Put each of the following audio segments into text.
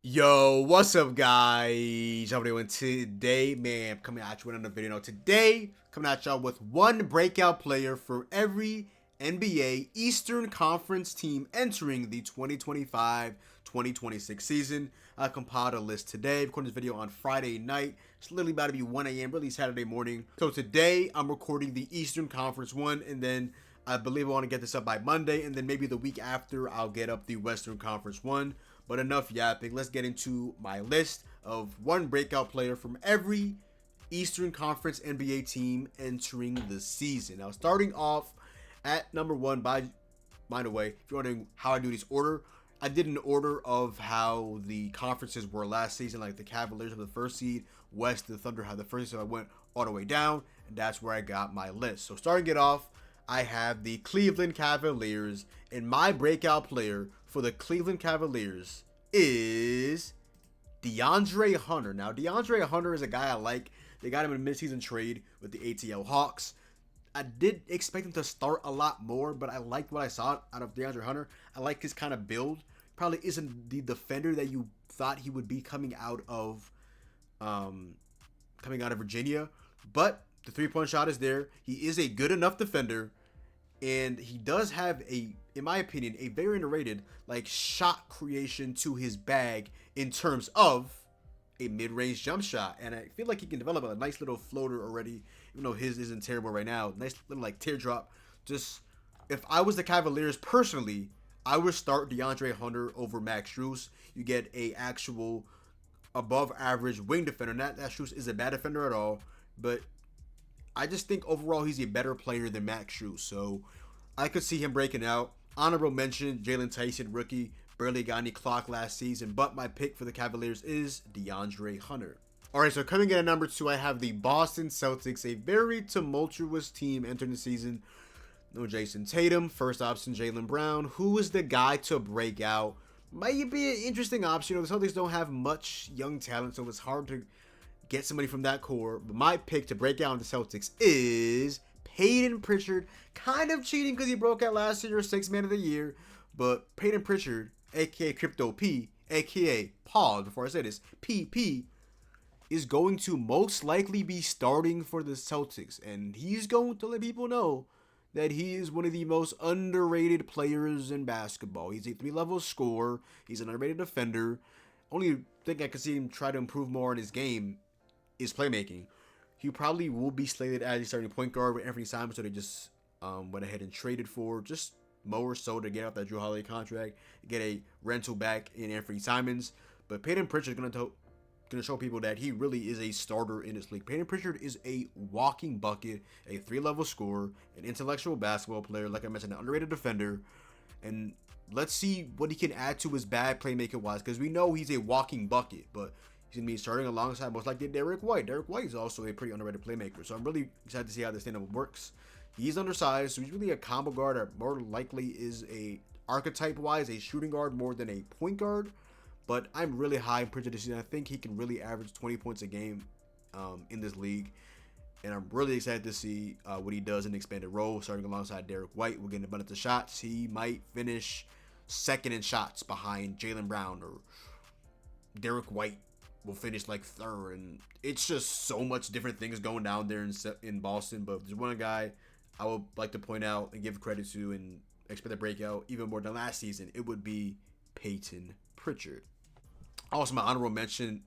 Yo, what's up, guys? How are you doing today? Man, I'm coming at you with another video. Now, today, coming at y'all with one breakout player for every NBA Eastern Conference team entering the 2025-2026 season. I compiled a list today, recording this video on Friday night. It's literally about to be 1 a.m., really Saturday morning. So today, I'm recording the Eastern Conference one, and then I believe I want to get this up by Monday, and then maybe the week after, I'll get up the Western Conference one. But enough yapping. Let's get into my list of one breakout player from every Eastern Conference NBA team entering the season. Now, starting off at number one, by the way, if you're wondering how I do this order, I did an order of how the conferences were last season, like the Cavaliers have the first seed, West, the Thunder had the first seed, so I went all the way down, and that's where I got my list. So starting it off, I have the Cleveland Cavaliers, and my breakout player for the Cleveland Cavaliers is DeAndre Hunter. Now, DeAndre Hunter is a guy I like. They got him in a midseason trade with the ATL Hawks. I did expect him to start a lot more, but I liked what I saw out of DeAndre Hunter. I like his kind of build. Probably isn't the defender that you thought he would be coming out of Virginia, but the three-point shot is there. He is a good enough defender. And he does have in my opinion, a very underrated shot creation to his bag in terms of a mid-range jump shot. And I feel like he can develop a nice little floater already, even though his isn't terrible right now. Nice little teardrop. Just, if I was the Cavaliers personally, I would start DeAndre Hunter over Max Strus. You get a actual above average wing defender. Not that Strus is a bad defender at all, but I just think overall he's a better player than Max Strus, so I could see him breaking out. Honorable mention, Jalen Tyson, rookie, barely got any clock last season, but my pick for the Cavaliers is DeAndre Hunter. Alright, so coming in at number 2, I have the Boston Celtics, a very tumultuous team entering the season. No Jason Tatum, first option Jaylen Brown. Who is the guy to break out? Might be an interesting option. The Celtics don't have much young talent, so it's hard to get somebody from that core. But my pick to break out in the Celtics is Peyton Pritchard. Kind of cheating because he broke out last year, 6th man of the year. But Peyton Pritchard, aka Crypto P, aka pause before I say this, PP, is going to most likely be starting for the Celtics. And he's going to let people know that he is one of the most underrated players in basketball. He's a 3-level scorer. He's an underrated defender. Only thing I could see him try to improve more in his game is playmaking. He probably will be slated as a starting point guard with Anthony Simons, so they just went ahead and traded for just more so to get out that Drew Holiday contract, get a rental back in Anthony Simons. But Peyton Pritchard is going to show people that he really is a starter in this league. Peyton Pritchard is a walking bucket, a 3-level scorer, an intellectual basketball player, like I mentioned, an underrated defender. And let's see what he can add to his bag playmaking-wise, because we know he's a walking bucket, but he's going to be starting alongside most likely Derek White. Derek White is also a pretty underrated playmaker, so I'm really excited to see how this stand-up works. He's undersized, so he's really a combo guard that more likely is a archetype-wise a shooting guard more than a point guard. But I'm really high in Pritchard this season. I think he can really average 20 points a game in this league. And I'm really excited to see what he does in the expanded role, starting alongside Derek White. We're getting abundance of shots. He might finish second in shots behind Jaylen Brown, or Derek White will finish third. And it's just so much different things going down there in Boston. But there's one guy I would like to point out and give credit to and expect a breakout even more than last season. It would be Peyton Pritchard. Also, my honorable mention,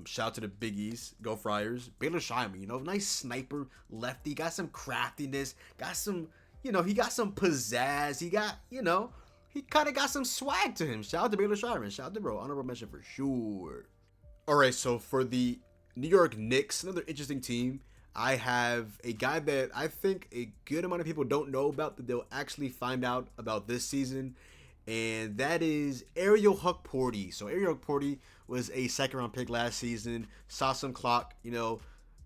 shout out to the Big East, go Friars. Baylor Scheierman, nice sniper, lefty, got some craftiness, got some, he got some pizzazz. He got, he kind of got some swag to him. Shout out to Baylor Scheierman. Shout out to bro. Honorable mention for sure. All right, so for the New York Knicks, another interesting team, I have a guy that I think a good amount of people don't know about that they'll actually find out about this season. And that is Ariel Hukporti. So Ariel Hukporti was a second-round pick last season. Saw some clock,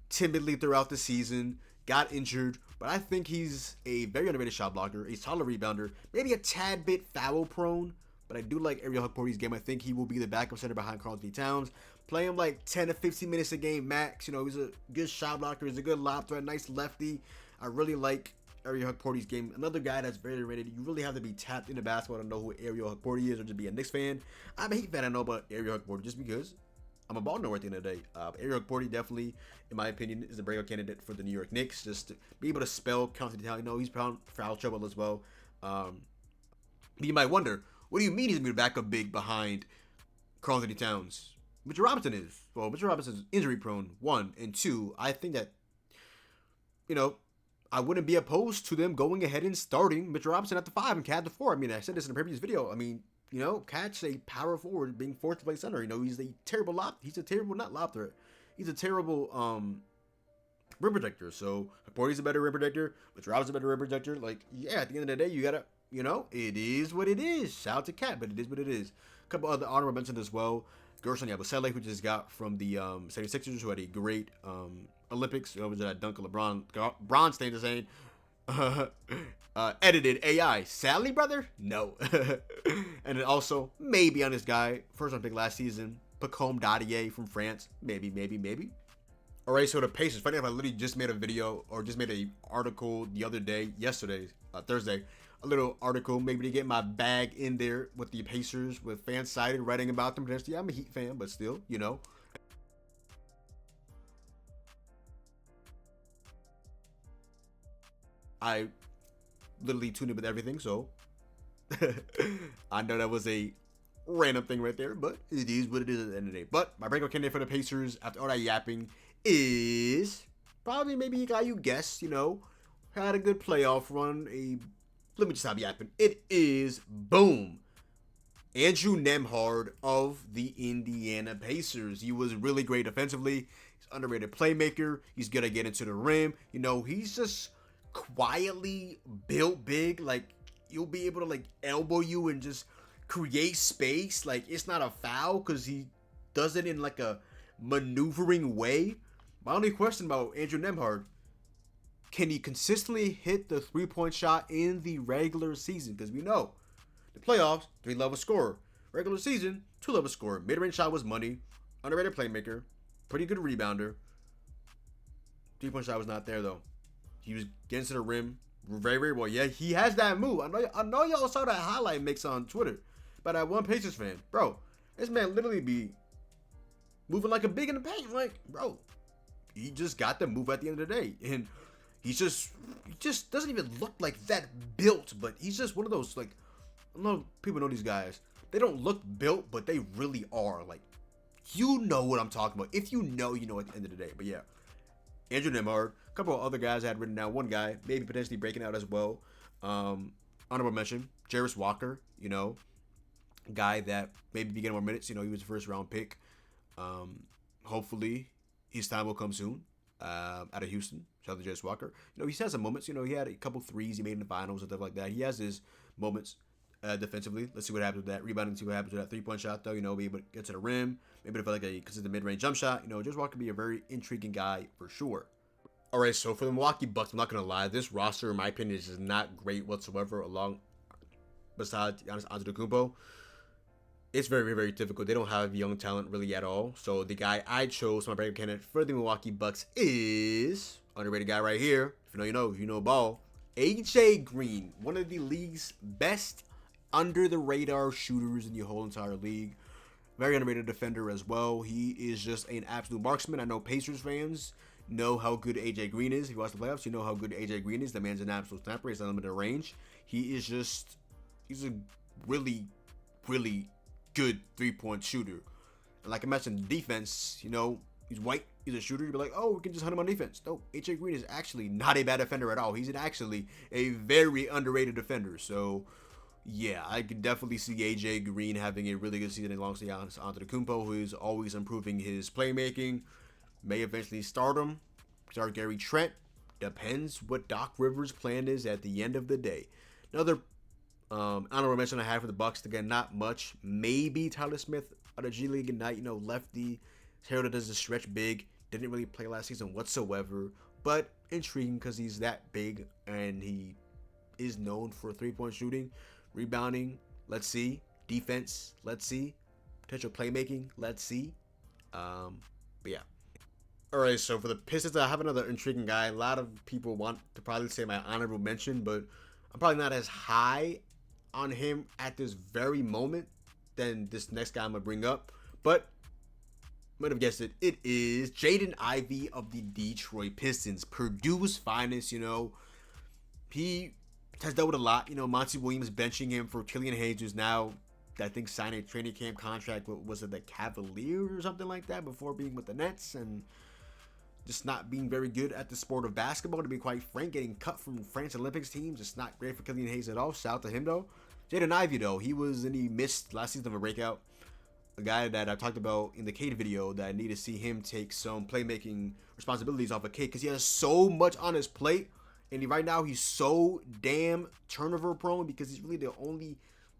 timidly throughout the season. Got injured. But I think he's a very underrated shot blocker. A solid rebounder. Maybe a tad bit foul-prone. But I do like Ariel Hukporti's game. I think he will be the backup center behind Karl-Anthony Towns. Play him 10 to 15 minutes a game max. He's a good shot blocker. He's a good lob threat. Nice lefty. I really like Ariel Hukporty's game. Another guy that's very rated. You really have to be tapped into basketball to know who Ariel Hukporty is, or just be a Knicks fan. I'm a Heat fan. I know about Ariel Hukporty just because I'm a ball knower at the end of the day. Ariel Hukporty definitely, in my opinion, is a breakout candidate for the New York Knicks. Just to be able to spell counter the talent. You know, he's foul trouble as well. But you might wonder, what do you mean he's going to be the backup big behind Karl Anthony Towns? Mitchell Robinson is. Well, Mitchell Robinson's injury prone, 1. And 2, I think that, you know, I wouldn't be opposed to them going ahead and starting Mitchell Robinson at the 5 and Cat at the 4. I mean, I said this in a previous video. I mean, you know, Cat's a power forward being forced to play center. You know, he's a terrible He's a terrible, not lob threat. He's a terrible rim protector. So, Porty's a better rim protector. Mitchell Robinson's a better rim protector. Like, yeah, at the end of the day, you gotta, you know, it is what it is. Shout out to Cat, but it is what it is. A couple other honorable mentions as well. Gershon Yabusele, who just got from the 76ers, who had a great Olympics. Was that dunk of LeBron staying the same. Edited AI. Sally, brother? No. And then also, maybe on this guy, first round pick last season, Pacome Dadier from France. Maybe. Alright, so the Pacers. Funny enough, I literally just made a video, or just made an article the other day, yesterday, Thursday. A little article, maybe to get my bag in there with the Pacers, with FanSided, writing about them. Yeah, I'm a Heat fan, but still, you know. I literally tuned in with everything, so I know that was a random thing right there, but it is what it is at the end of the day. But my breakout candidate for the Pacers, after all that yapping, is probably maybe a guy you guessed, you know, had a good playoff run. Let me just stop yapping. It is, boom, Andrew Nembhard of the Indiana Pacers. He was really great defensively. He's an underrated playmaker. He's gonna get into the rim. You know, he's just quietly built big. Like, you'll be able to like elbow you and just create space. Like, it's not a foul because he does it in like a maneuvering way. My only question about Andrew Nembhard, can he consistently hit the 3-point shot in the regular season? Because we know the playoffs, 3-level scorer. Regular season, 2-level scorer. Mid-range shot was money. Underrated playmaker. Pretty good rebounder. 3-point shot was not there though. He was getting to the rim very, very well. Yeah, he has that move. I know y'all saw that highlight mix on Twitter by that one Pacers fan. Bro, this man literally be moving like a big in the paint. Like, bro, he just got the move at the end of the day. And he just doesn't even look like that built. But he's just one of those, like, I don't know if people know these guys. They don't look built, but they really are. Like, you know what I'm talking about. If you know, you know at the end of the day. But yeah, Andrew Nembhard. A couple of other guys I had written down. One guy, maybe potentially breaking out as well. Honorable mention, Jarvis Walker. You know, guy that maybe be getting more minutes. You know, he was a first round pick. Hopefully, his time will come soon. Out of Houston, shout out to Jarvis Walker. You know, he has some moments. You know, he had a couple threes he made in the finals and stuff like that. He has his moments defensively. Let's see what happens with that. Rebounding, see what happens with that 3-point shot, though. You know, be able to get to the rim. Maybe if like a consistent mid-range jump shot. You know, Jarvis Walker could be a very intriguing guy for sure. All right, so for the Milwaukee Bucks, I'm not gonna lie, this roster, in my opinion, is just not great whatsoever. Along, besides Giannis Antetokounmpo, it's very, very, very difficult. They don't have young talent really at all. So the guy I chose, my breakout candidate for the Milwaukee Bucks, is underrated guy right here. If you know, you know. If you know ball, AJ Green, one of the league's best under the radar shooters in the whole entire league. Very underrated defender as well. He is just an absolute marksman. I know Pacers fans know how good AJ Green is. If you watch the playoffs, you know how good AJ Green is. The man's an absolute sniper. He's unlimited range. He's a really, really good 3-point shooter. And like I mentioned, defense, you know, he's white, he's a shooter. You'd be like, oh, we can just hunt him on defense. No, AJ Green is actually not a bad defender at all. He's actually a very underrated defender. So, yeah, I could definitely see AJ Green having a really good season alongside Giannis Antetokounmpo, who's always improving his playmaking. May eventually start Gary Trent. Depends what Doc Rivers' plan is at the end of the day. Another honorable mention I have for the Bucks, again, not much. Maybe Tyler Smith out of G League Ignite, you know, lefty. Heralded as a stretch big. Didn't really play last season whatsoever. But intriguing because he's that big and he is known for 3-point shooting. Rebounding, let's see. Defense, let's see. Potential playmaking, let's see. But yeah. All right, so for the Pistons, I have another intriguing guy. A lot of people want to probably say my honorable mention, but I'm probably not as high on him at this very moment than this next guy I'm gonna bring up. But might have guessed it. It is Jaden Ivey of the Detroit Pistons, Purdue's finest. He has dealt with a lot. Monty Williams benching him for Killian Hayes, who's now, I think, signed a training camp contract. Was it the Cavaliers or something like that before being with the Nets, and just not being very good at the sport of basketball, to be quite frank. Getting cut from France Olympics team, just not great for Killian Hayes at all. Shout out to him, though. Jaden Ivey, though, he missed last season of a breakout. A guy that I talked about in the Cade video, that I need to see him take some playmaking responsibilities off of Cade, because he has so much on his plate. And right now, he's so damn turnover prone, because he's really the only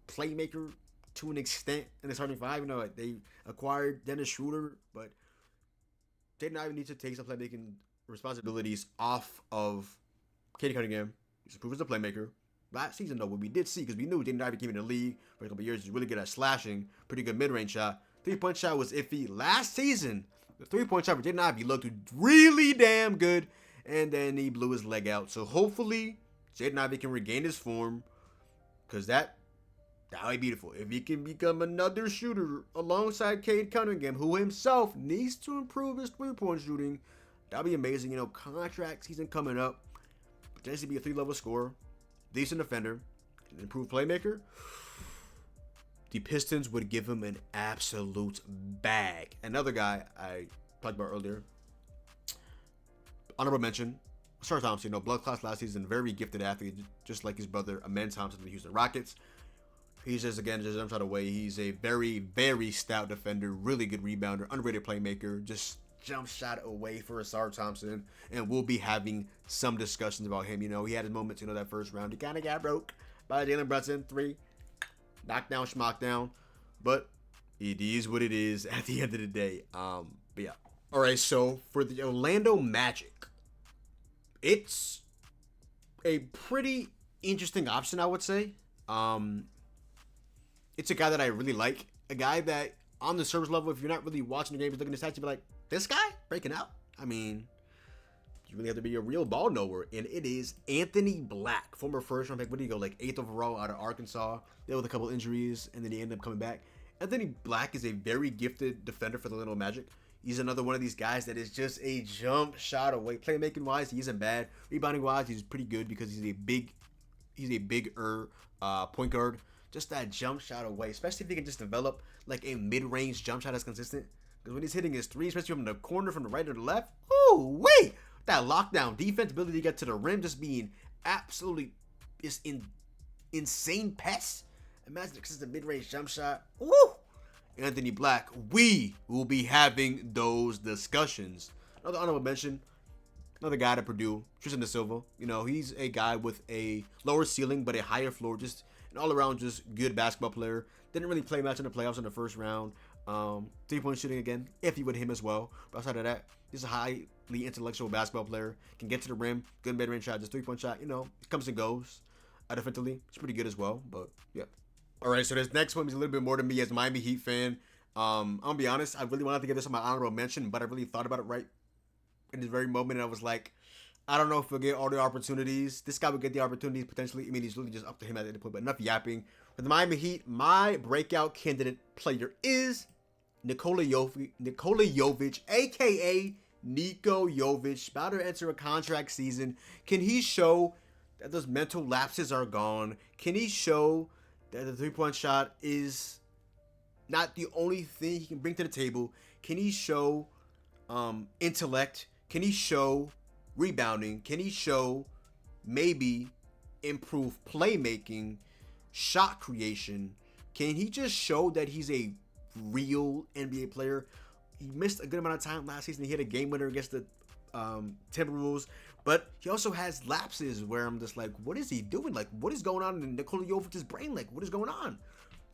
playmaker to an extent in the starting five. They acquired Dennis Schroeder, but Jaden Ivey needs to take some playmaking responsibilities off of Cade Cunningham. He's improved as a playmaker. Last season, though, what we did see, because we knew Jaden Ivey came in the league for a couple of years, he's really good at slashing, pretty good mid-range shot. Three-point shot was iffy. Last season, the three-point shot for Jaden Ivey looked really damn good, and then he blew his leg out. So hopefully, Jaden Ivey can regain his form, because that would be beautiful. If he can become another shooter alongside Cade Cunningham, who himself needs to improve his three-point shooting, that would be amazing. Contract season coming up, potentially be a 3-level scorer, decent defender, an improved playmaker. The Pistons would give him an absolute bag. Another guy I talked about earlier, honorable mention, Star Thompson. Blood clots last season, very gifted athlete, just like his brother Amen Thompson of the Houston Rockets. He's just jump shot away. He's a very, very stout defender, really good rebounder, underrated playmaker, just jump shot away for Asar Thompson, and we'll be having some discussions about him. He had his moments, that first round. He kind of got broke by Jalen Brunson, 3, knockdown, schmockdown, but it is what it is at the end of the day. But yeah. All right, so for the Orlando Magic, it's a pretty interesting option, I would say. It's a guy that I really like, a guy that on the surface level, if you're not really watching the game, just looking at the stats, you'd be like, this guy breaking out? I mean, you really have to be a real ball knower, and it is Anthony Black, former first-round pick. What did he go, 8th overall out of Arkansas? Dealt with a couple injuries, and then he ended up coming back. Anthony Black is a very gifted defender for the Orlando Magic. He's another one of these guys that is just a jump shot away. Playmaking-wise, he isn't bad. Rebounding-wise, he's pretty good because he's a bigger point guard. Just that jump shot away, especially if he can just develop a mid-range jump shot that's consistent. Because when he's hitting his three, especially from the corner, from the right or the left, oh wait, that lockdown defense, ability to get to the rim, just being absolutely insane pest. Imagine a consistent mid-range jump shot. Woo! Anthony Black, we will be having those discussions. Another honorable mention, another guy at Purdue, Tristan da Silva. He's a guy with a lower ceiling but a higher floor, just an all-around just good basketball player. Didn't really play much in the playoffs in the first round. 3-point shooting again, iffy with him as well. But outside of that, he's a highly intellectual basketball player. Can get to the rim, good mid-range shot, just 3-point shot. It comes and goes. Defensively, it's pretty good as well. But yeah. All right, so this next one is a little bit more to me as a Miami Heat fan. I'm gonna be honest, I really wanted to give this on my honorable mention, but I really thought about it right in this very moment, and I was like, I don't know if he'll get all the opportunities. This guy would get the opportunities potentially. I mean, he's really just up to him at the point. But enough yapping. For the Miami Heat, my breakout candidate player is Nikola Jovic, a.k.a. Nico Jovic. About to enter a contract season. Can he show that those mental lapses are gone? Can he show that the three-point shot is not the only thing he can bring to the table? Can he show intellect? Can he show rebounding? Can he show maybe improve playmaking, shot creation? Can he just show that he's a real NBA player? He missed a good amount of time last season. He hit a game winner against the Timberwolves, but he also has lapses where I'm just like, what is he doing? What is going on in Nikola Jovic's brain? What is going on?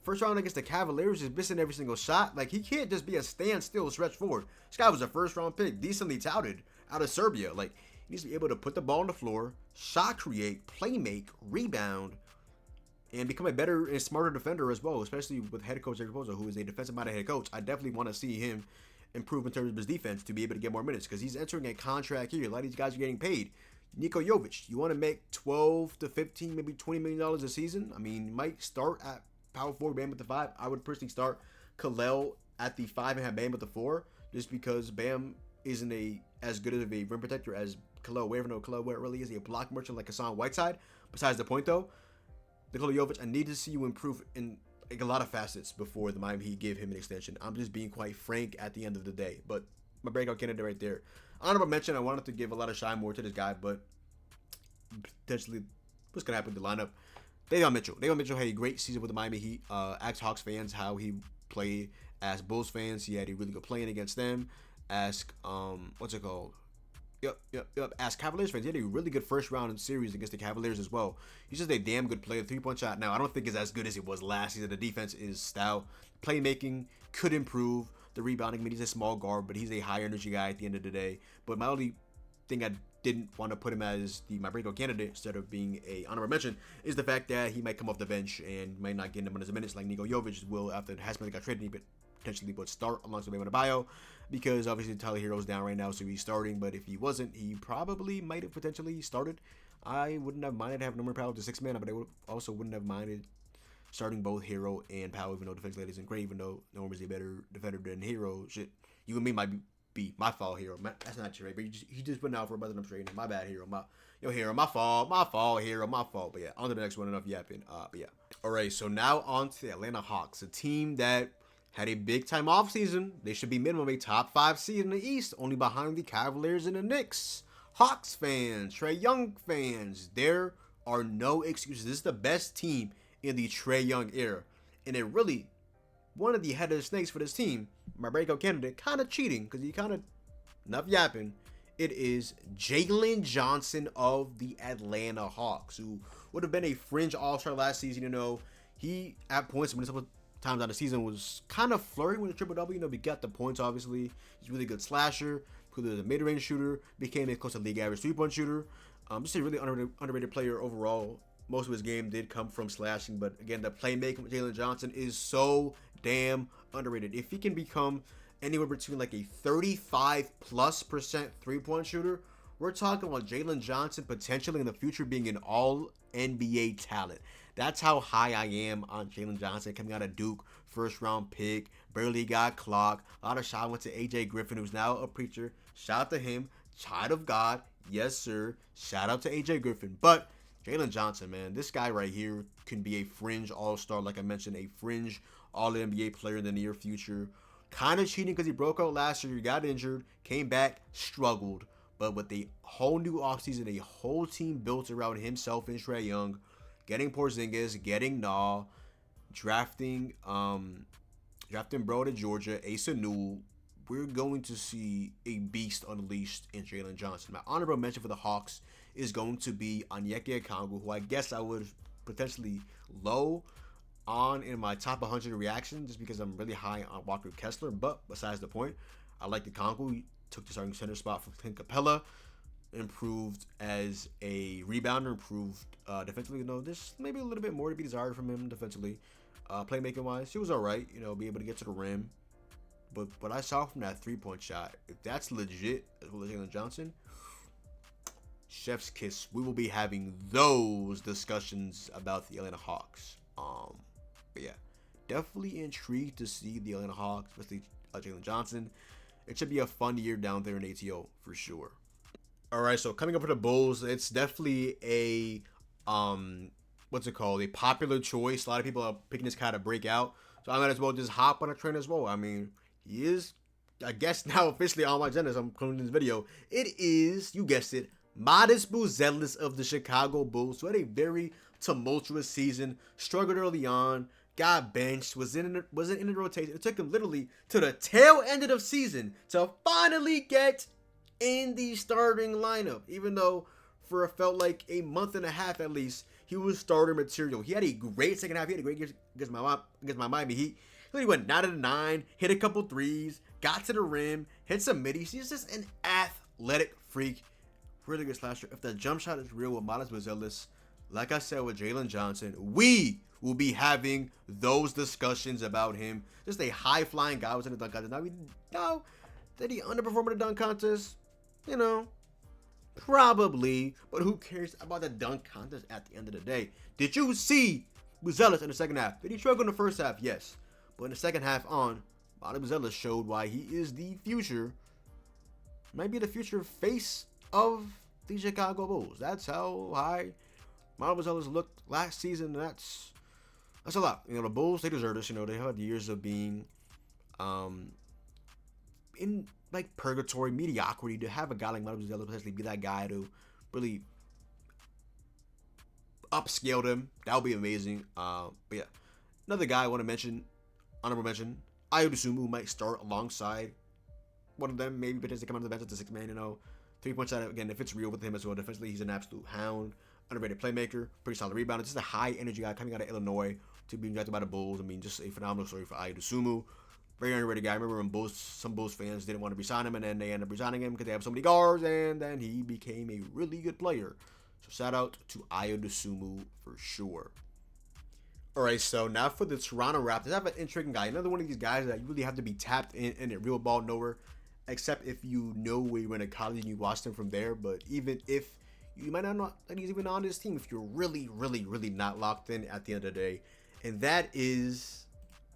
First round against the Cavaliers, is missing every single shot. He can't just be a standstill stretch forward. This guy was a first round pick, decently touted out of Serbia. He needs to be able to put the ball on the floor, shot create, play make, rebound, and become a better and smarter defender as well, especially with head coach Eric Spoelstra, who is a defensive-minded head coach. I definitely want to see him improve in terms of his defense to be able to get more minutes because he's entering a contract here. A lot of these guys are getting paid. Nikola Jovic, you want to make 12 to 15, maybe $20 million a season? I mean, you might start at power forward, Bam at the 5. I would personally start Kalel at the 5 and have Bam at the 4, just because Bam isn't as good of a rim protector as Kalel. Where no Kalel really is a block merchant like Hassan Whiteside. Besides the point though, Nikola Jovic, I need to see you improve in like a lot of facets before the Miami Heat give him an extension. I'm just being quite frank at the end of the day. But my breakout candidate right there. Honorable mention, I wanted to give a lot of shine more to this guy, but potentially what's going to happen with the lineup? Davion Mitchell. Davion Mitchell had a great season with the Miami Heat. Ask Hawks fans how he played. Ask Bulls fans, he had a really good playing against them. Ask, what's it called? Yep. Ask Cavaliers fans. He had a really good first round series against the Cavaliers as well. He's just a damn good player. 3-point shot. Now, I don't think it's as good as it was last season. The defense is stout. Playmaking could improve. The rebounding, I mean, he's a small guard, but he's a high energy guy at the end of the day. But my only thing I didn't want to put him as my breakout candidate instead of being a honorable mention is the fact that he might come off the bench and might not get him on his minutes like Nikola Jovic will after Hasman got traded. But potentially would start alongside Bam Adebayo because obviously Tyler Hero's down right now, so he's starting. But if he wasn't, he probably might have potentially started. I wouldn't have minded having Norman Powell to 6-man, but I also wouldn't have minded starting both Hero and Powell, even though defensively isn't great, even though Norman's a better defender than Hero. Shit, you and me might be my fault, Hero. That's not true, right? But he just went out for a brother. I'm straight. My bad, Hero. Hero, my fault, Hero, my fault. But yeah, on to the next one. Enough yapping. But yeah. All right, so now on to the Atlanta Hawks, a team that had a big time offseason. They should be minimum a top 5 seed in the East, only behind the Cavaliers and the Knicks. Hawks fans, Trae Young fans, there are no excuses. This is the best team in the Trae Young era. And it really, one of the head of the snakes for this team, my breakout candidate, kind of cheating because he kind of, enough yapping. It is Jalen Johnson of the Atlanta Hawks, who would have been a fringe all-star last season. You know, he at points when a couple times out of the season was kind of flirting with a triple-double. You know, he got the points, obviously. He's a really good slasher, good mid-range shooter, became a close to league average 3-point shooter. Just a really underrated player overall. Most of his game did come from slashing, but again, the playmaking with Jalen Johnson is so damn underrated. If he can become anywhere between like a 35+% 3-point shooter, we're talking about Jalen Johnson potentially in the future being an all-NBA talent. That's how high I am on Jalen Johnson coming out of Duke, first round pick, barely got clocked. A lot of shout went to AJ Griffin, who's now a preacher. Shout out to him, child of God, yes sir. Shout out to AJ Griffin, but Jalen Johnson, man, this guy right here can be a fringe all-star, like I mentioned, a fringe all-NBA player in the near future. Kind of cheating because he broke out last year, got injured, came back, struggled. But with a whole new offseason, a whole team built around himself and Trae Young, getting Porzingis, getting Nah, drafting bro to Georgia, Asa Newell, we're going to see a beast unleashed in Jalen Johnson. My honorable mention for the Hawks is going to be Onyeka Okongwu, who I guess I would potentially low on in my top 100 reaction just because I'm really high on Walker Kessler. But besides the point, I like Okongwu. He took the starting center spot from Clint Capella, improved as a rebounder, improved defensively. You know, there's maybe a little bit more to be desired from him defensively. Playmaking wise, he was all right. You know, be able to get to the rim. But what I saw from that 3-point shot, if that's legit as well as Jalen Johnson, chef's kiss. We will be having those discussions about the Atlanta Hawks. But yeah, definitely intrigued to see the Atlanta Hawks, especially Jalen Johnson. It should be a fun year down there in ATO for sure. All right, so coming up for the Bulls, it's definitely a a popular choice. A lot of people are picking this kind of breakout, so I might as well just hop on a train as well. I mean, he is, I guess, now officially on my agenda. So I'm concluding this video. It is, you guessed it, Modest Buzelis of the Chicago Bulls, who had a very tumultuous season, struggled early on, got benched, wasn't in the rotation. It took him literally to the tail end of the season to finally get in the starting lineup, even though for it felt like a month and a half at least, he was starter material. He had a great second half. He had a great game against my Miami Heat. He went 9 out of 9, hit a couple threes, got to the rim, hit some middies. He's just an athletic freak. Really good slasher. If the jump shot is real with Modest Buzelis, like I said with Jalen Johnson, we we'll be having those discussions about him. Just a high-flying guy was in the dunk contest. Now, did he underperform in the dunk contest? You know, probably. But who cares about the dunk contest at the end of the day? Did you see Buzelis in the second half? Did he struggle in the first half? Yes. But in the second half on, Bobby Buzelis showed why he is the future, might be the future face of the Chicago Bulls. That's how high Bobby Buzelis looked last season. That's a lot. You know, the Bulls, they deserve this. You know, they had years of being in like purgatory, mediocrity. To have a guy like Bobby Buzelis potentially be that guy to really upscale them, that would be amazing. But yeah, another guy I want to mention, honorable mention, Ayo Dosunmu might start alongside one of them, maybe potentially come out of the bench as a sixth man. You know, 3-point shot again, if it's real with him as well. Defensively, he's an absolute hound, underrated playmaker, pretty solid rebounder. Just a high energy guy coming out of Illinois to being drafted by the Bulls. I mean, just a phenomenal story for Ayo Dosunmu. Very underrated guy. I remember when some Bulls fans didn't want to resign him, and then they ended up resigning him because they have so many guards, and then he became a really good player. So shout out to Ayo Dosunmu for sure. Alright, so now for the Toronto Raptors, I have an intriguing guy. Another one of these guys that you really have to be tapped in a real ball nowhere, except if you know where you went to college and you watched him from there. But even if you might not know that he's even on this team, if you're really, really, really not locked in at the end of the day. And that is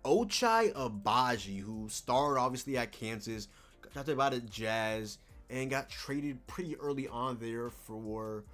Ochai Agbaji, who starred obviously at Kansas, got drafted by the Jazz, and got traded pretty early on there for,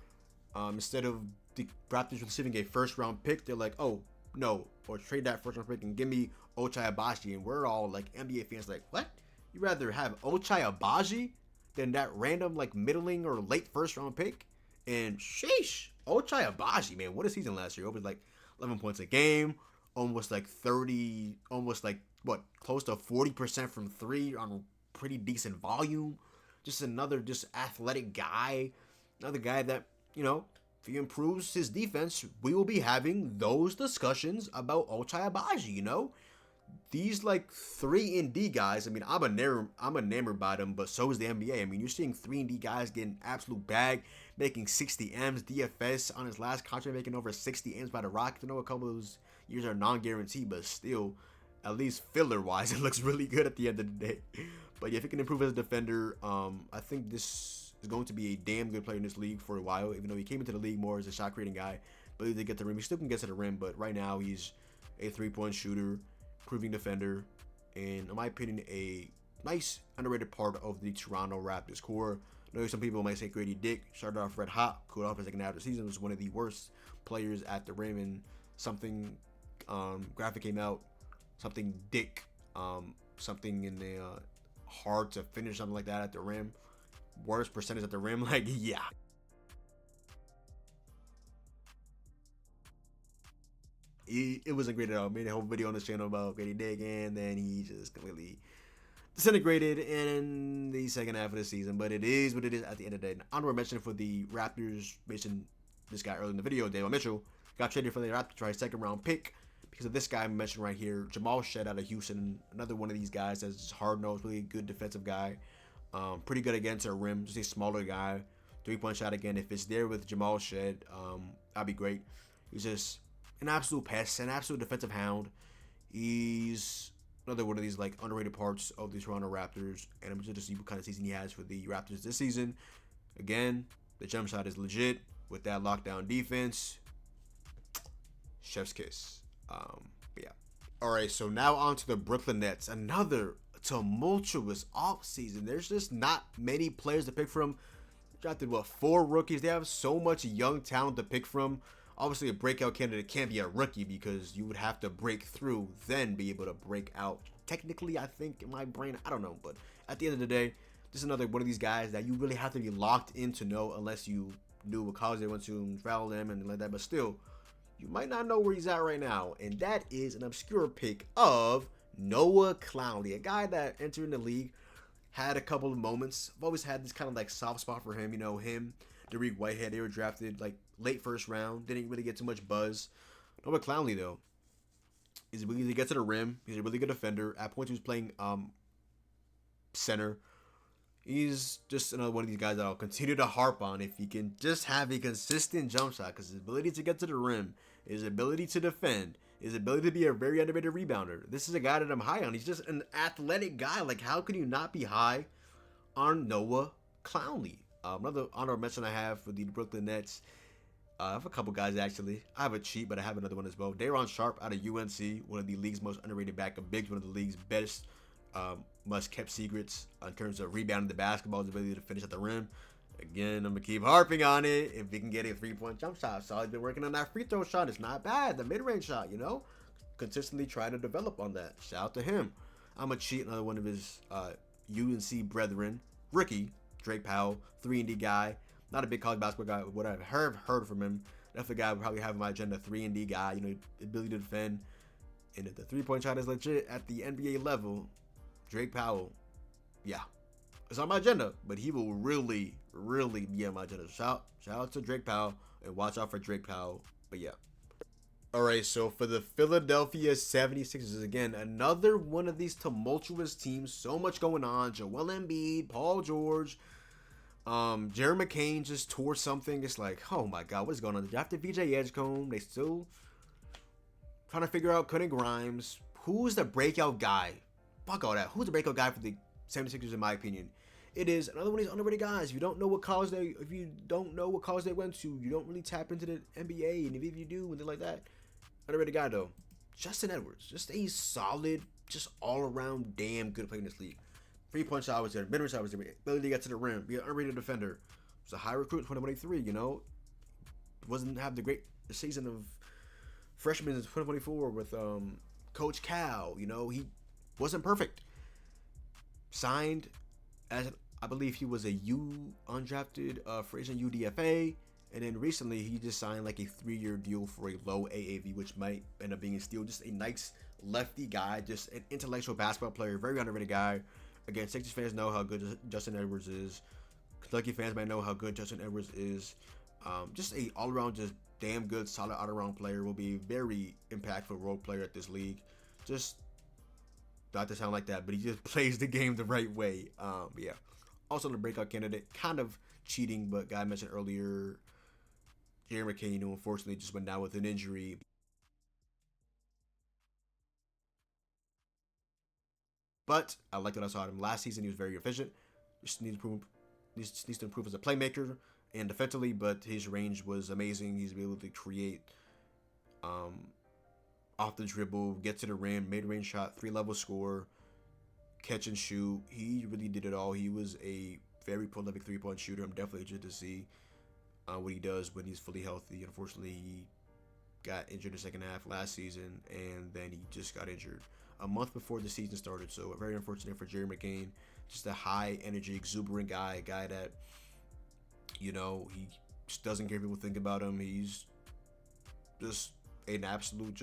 instead of the Raptors receiving a first-round pick, they're like, oh, no, or trade that first-round pick and give me Ochai Agbaji. And we're all like NBA fans like, what? You rather have Ochai Agbaji than that random like middling or late first-round pick? And sheesh, Ochai Agbaji, man, what a season last year. Over like 11 points a game, almost like 30, almost like what, close to 40% from three on pretty decent volume. Just another just athletic guy, another guy that, you know, if he improves his defense, we will be having those discussions about Ochai Agbaji. You know, these like 3-and-D guys. I mean, I'm enamored by them, but so is the NBA. I mean, you're seeing 3-and-D guys getting absolute bag, making 60 M's. DFS on his last contract making over 60 M's by the Rockets. I know a couple of those years are non-guaranteed, but still, at least filler-wise, it looks really good at the end of the day. But yeah, if he can improve as a defender, I think this is going to be a damn good player in this league for a while, even though he came into the league more as a shot-creating guy. But to get to the rim, he still can get to the rim, but right now he's a 3-point shooter, proving defender, and in my opinion, a nice underrated part of the Toronto Raptors core. I know some people might say Grady Dick started off red hot, cooled off in the second half of the season, was one of the worst players at the rim, and something graphic came out, something Dick, something in the hard to finish, something like that at the rim. Worst percentage at the rim, like, yeah. It wasn't great at all. Made a whole video on this channel about Grady Dick, and then he just completely disintegrated in the second half of the season. But it is what it is at the end of the day. Honorable mention for the Raptors, mentioned this guy earlier in the video, David Mitchell, got traded for the Raptors to try a second-round pick because of this guy I mentioned right here, Jamal Shead out of Houston. Another one of these guys that's hard-nosed, really good defensive guy. Pretty good against a rim, just a smaller guy. 3-point shot again. If it's there with Jamal Shead, that'd be great. He's just an absolute pest, an absolute defensive hound. He's another one of these like underrated parts of the Toronto Raptors, and I'm just to see what kind of season he has for the Raptors this season. Again, the jump shot is legit with that lockdown defense. Chef's kiss. But yeah. All right, so now on to the Brooklyn Nets. Another tumultuous offseason. There's just not many players to pick from. Drafted 4 rookies. They have so much young talent to pick from. Obviously, a breakout candidate can't be a rookie because you would have to break through, then be able to break out. Technically, I think in my brain, I don't know, but at the end of the day, just another one of these guys that you really have to be locked in to know, unless you knew what college they went to and followed them and like that. But still, you might not know where he's at right now, and that is an obscure pick of Noah Clowney, a guy that entered in the league, had a couple of moments. I've always had this kind of like soft spot for him. You know, him, Derek Whitehead, they were drafted like late first round. Didn't really get too much buzz. Noah Clowney, though, is really to get to the rim. He's a really good defender. At points, he was playing center. He's just another one of these guys that I'll continue to harp on if he can just have a consistent jump shot, because his ability to get to the rim his ability to defend, his ability to be a very underrated rebounder. This is a guy that I'm high on. He's just an athletic guy. Like, how can you not be high on Noah Clowney? Another honorable mention I have for the Brooklyn Nets. I have a couple guys, actually. I have a cheat, but I have another one as well. Daron Sharp out of UNC, one of the league's most underrated backup bigs, one of the league's best must-kept secrets in terms of rebounding the basketball, his ability to finish at the rim. Again, I'm going to keep harping on it. If he can get a three-point jump shot, so he's been working on that free throw shot. It's not bad. The mid-range shot, you know? Consistently trying to develop on that. Shout out to him. I'm going to cheat another one of his UNC brethren, rookie, Drake Powell, 3-and-D guy. Not a big college basketball guy, but what I've heard from him, that's the guy I would probably have on my agenda, 3-and-D guy, you know, ability to defend. And if the three-point shot is legit at the NBA level, Drake Powell, yeah, it's on my agenda, but he will really be on my agenda. Shout out to Drake Powell, and watch out for Drake Powell, but yeah. All right, so for the Philadelphia 76ers, again, another one of these tumultuous teams, so much going on, Joel Embiid, Paul George, Jerry McCain just tore something. It's like, oh my God, what is going on? They drafted VJ Edgecombe. They still trying to figure out Quentin Grimes. Who's the breakout guy? Fuck all that. Who's the breakout guy for the 76ers, in my opinion? It is another one of these underrated guys. If you don't know what college they went to, you don't really tap into the NBA. And if you do, and things like that, underrated guy though. Justin Edwards, just a solid, just all around damn good player in this league. 3-point shot was there, mid-range shot was there, ability to get to the rim, be an underrated defender. Was a high recruit in 2023, you know. Wasn't have the great season of freshman in 2024 with Coach Cal, you know. He wasn't perfect. Signed as I believe he was a undrafted free agent UDFA, and then recently he just signed like a 3-year deal for a low AAV, which might end up being a steal. Just a nice lefty guy, just an intellectual basketball player, very underrated guy. Again, Sixers fans know how good Justin Edwards is. Kentucky fans might know how good Justin Edwards is. Just a all-around, just damn good, solid all-around player. Will be a very impactful role player at this league. Just not to sound like that, but he just plays the game the right way. But yeah. Also the breakout candidate, kind of cheating, but guy I mentioned earlier, Jerry McCain, who unfortunately just went down with an injury. But I liked what I saw him last season. He was very efficient. Just needs to improve as a playmaker and defensively, but his range was amazing. He's able to create off the dribble, get to the rim, mid-range shot, 3-level score, catch and shoot. He really did it all. He was a very prolific 3-point shooter. I'm definitely interested to see what he does when he's fully healthy. Unfortunately, he got injured the second half last season, and then he just got injured a month before the season started. So very unfortunate for Jerry McCain. Just a high energy, exuberant guy, a guy that, you know, he just doesn't care what people think about him. He's just an absolute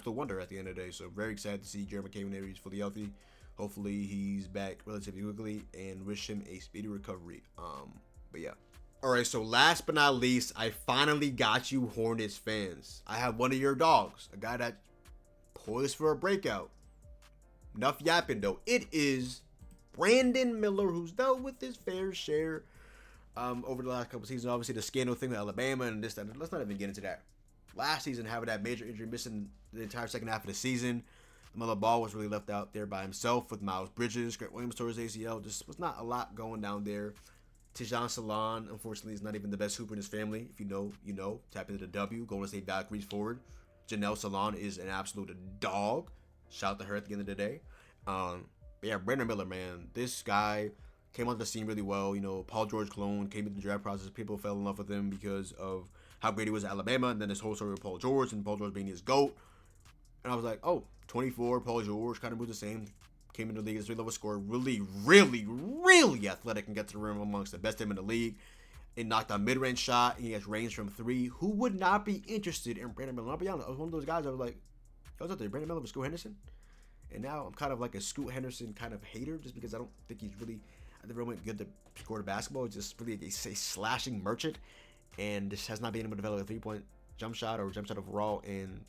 wonder at the end of the day. So very excited to see Jerry McCain whenever he's fully healthy. Hopefully he's back relatively quickly, and wish him a speedy recovery. But yeah. All right, so last but not least, I finally got you Hornets fans. I have one of your dogs, a guy that poised for a breakout. Enough yapping though. It is Brandon Miller, who's dealt with his fair share over the last couple seasons. Obviously the scandal thing with Alabama and this, that. Let's not even get into that. Last season, having that major injury, missing the entire second half of the season. Miller Ball was really left out there by himself with Miles Bridges. Grant Williams tore his ACL. Just was not a lot going down there. Tijan Salon, unfortunately, is not even the best hooper in his family. If you know, you know. Tap into the W. Golden State Valkyries forward. Janelle Salon is an absolute dog. Shout out to her at the end of the day. But yeah, Brandon Miller, man. This guy came onto the scene really well. You know, Paul George clone, came into the draft process. People fell in love with him because of how great he was at Alabama. And then this whole story with Paul George, and Paul George being his GOAT. And I was like, oh, 24, Paul George, kind of moved the same. Came into the league as a 3-level scorer. Really athletic and gets to the rim amongst the best team in the league. He knocked on mid-range shot. He has range from 3. Who would not be interested in Brandon Miller? I'll be honest. I was one of those guys. I was like, I was out there. Brandon Miller with Scoot Henderson. And now I'm kind of like a Scoot Henderson kind of hater, just because I don't think he's really at the moment good to score the basketball. He's just really a slashing merchant, and just has not been able to develop a 3-point jump shot or jump shot overall, and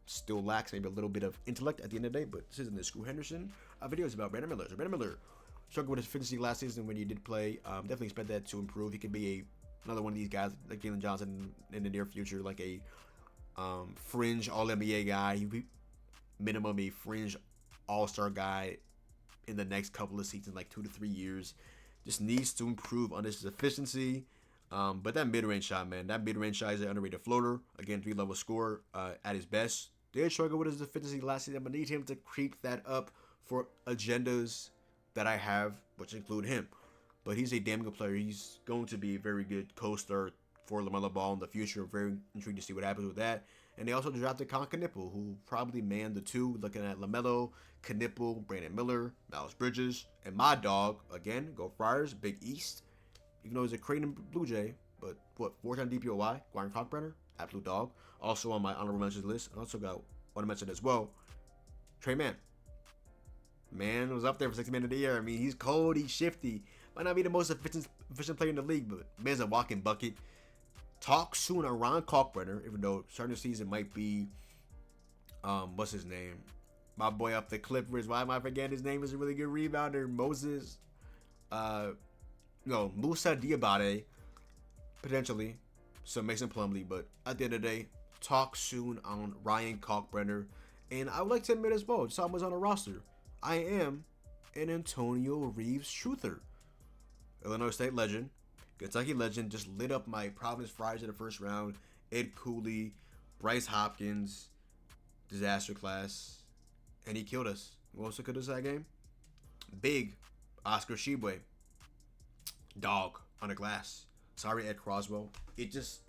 still lacks maybe a little bit of intellect at the end of the day. But this isn't the Scoot Henderson video. It's about Brandon Miller. So Brandon Miller struggled with his efficiency last season when he did play. Definitely expect that to improve. He could be another one of these guys like Jalen Johnson in the near future, like a fringe All NBA guy. He'd be minimum a fringe All-Star guy in the next couple of seasons, like 2 to 3 years. Just needs to improve on his efficiency. But that mid-range shot, man, that mid-range shot is an underrated floater. Again, 3-level scorer at his best. Did struggle with his efficiency last season. I'm gonna need him to creep that up for agendas that I have, which include him. But he's a damn good player. He's going to be a very good co-star for LaMelo Ball in the future. Very intrigued to see what happens with that. And they also drafted Con Knipple, who probably manned the two, looking at LaMelo, Knipple, Brandon Miller, Miles Bridges, and my dog, again, go Friars, Big East. Even though he's a Creighton Blue Jay, but what, 4-time DPOY, Ryan Kalkbrenner, absolute dog. Also on my honorable mentions list. I also got one to mention as well, Trey Mann. Man was up there for 6th man of the year. I mean, he's cold, he's shifty. Might not be the most efficient player in the league, but man's a walking bucket. Talk soon on Ryan Kalkbrenner, even though starting the season might be, what's his name? My boy up the Clippers. Why am I forgetting his name? Is a really good rebounder. Moses, Musa Diabate, potentially. So Mason Plumlee, but at the end of the day, talk soon on Ryan Kalkbrenner. And I would like to admit as well, just how I was on a roster, I am an Antonio Reeves truther. Illinois State legend, Kentucky legend, just lit up my Providence Friars in the first round. Ed Cooley, Bryce Hopkins, disaster class, and he killed us. Who also killed us that game? Big Oscar Tshiebwe, dog on the glass. Sorry, Ed Croswell. He just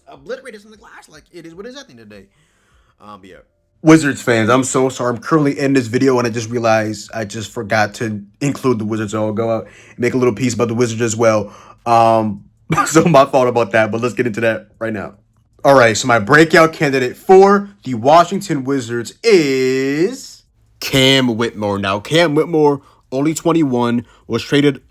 obliterated us on the glass. Like, it is what it is at the end of the day. But yeah. Wizards fans, I'm so sorry. I'm currently in this video and I just realized I just forgot to include the Wizards. So I'll go out and make a little piece about the Wizards as well. So my fault about that, but let's get into that right now. All right, so my breakout candidate for the Washington Wizards is Cam Whitmore. Now, Cam Whitmore, only 21, was traded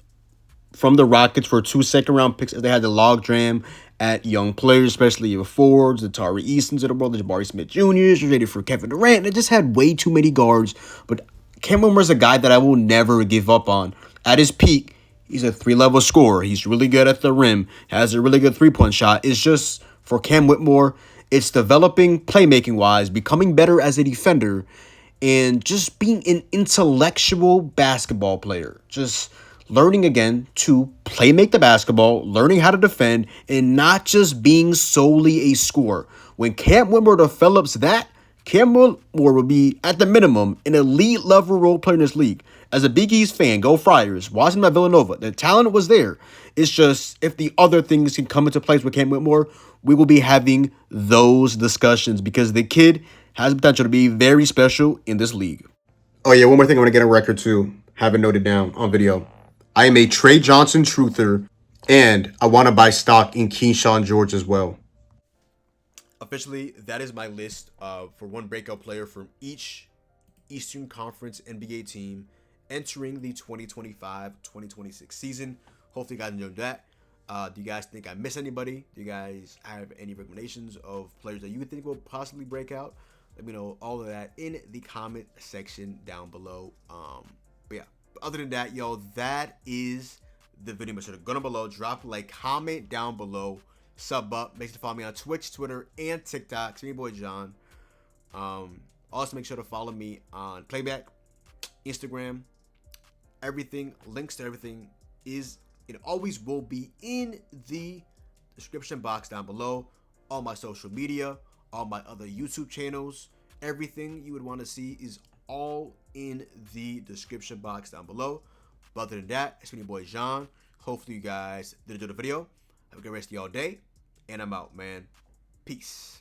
from the Rockets for 2 second-round picks as they had the logjam at young players, especially the Fords, the Tari Eastons of the world, the Jabari Smith Jr.'s, traded for Kevin Durant. It just had way too many guards. But Cam Whitmore's a guy that I will never give up on. At his peak, he's a 3-level scorer. He's really good at the rim, has a really good three-point shot. It's just, for Cam Whitmore, it's developing playmaking-wise, becoming better as a defender, and just being an intellectual basketball player. Just learning again to make the basketball, learning how to defend, and not just being solely a scorer. When Cam Whitmore develops that, Cam Whitmore will be, at the minimum, an elite level role player in this league. As a Big East fan, go Friars, watching him at Villanova, the talent was there. It's just, if the other things can come into place with Cam Whitmore, we will be having those discussions because the kid has potential to be very special in this league. Oh yeah, one more thing I want to get on record too. Have it noted down on video. I am a Trey Johnson truther, and I want to buy stock in Keyshawn George as well. Officially, that is my list for one breakout player from each Eastern Conference NBA team entering the 2025-2026 season. Hopefully, you guys enjoyed that. Do you guys think I missed anybody? Do you guys have any recommendations of players that you think will possibly break out? Let me know all of that in the comment section down below. But yeah. Other than that, yo, that is the video. Make sure to go down below, drop a like, comment down below, sub up. Make sure to follow me on Twitch, Twitter, and TikTok. It's me, boy John. Also, make sure to follow me on Playback, Instagram. Everything, links to everything it always will be in the description box down below. All my social media, all my other YouTube channels, everything you would want to see is all in the description box down below. But other than that, it's been your boy John. Hopefully you guys did enjoy the video. Have a good rest of y'all day. And I'm out, man. Peace.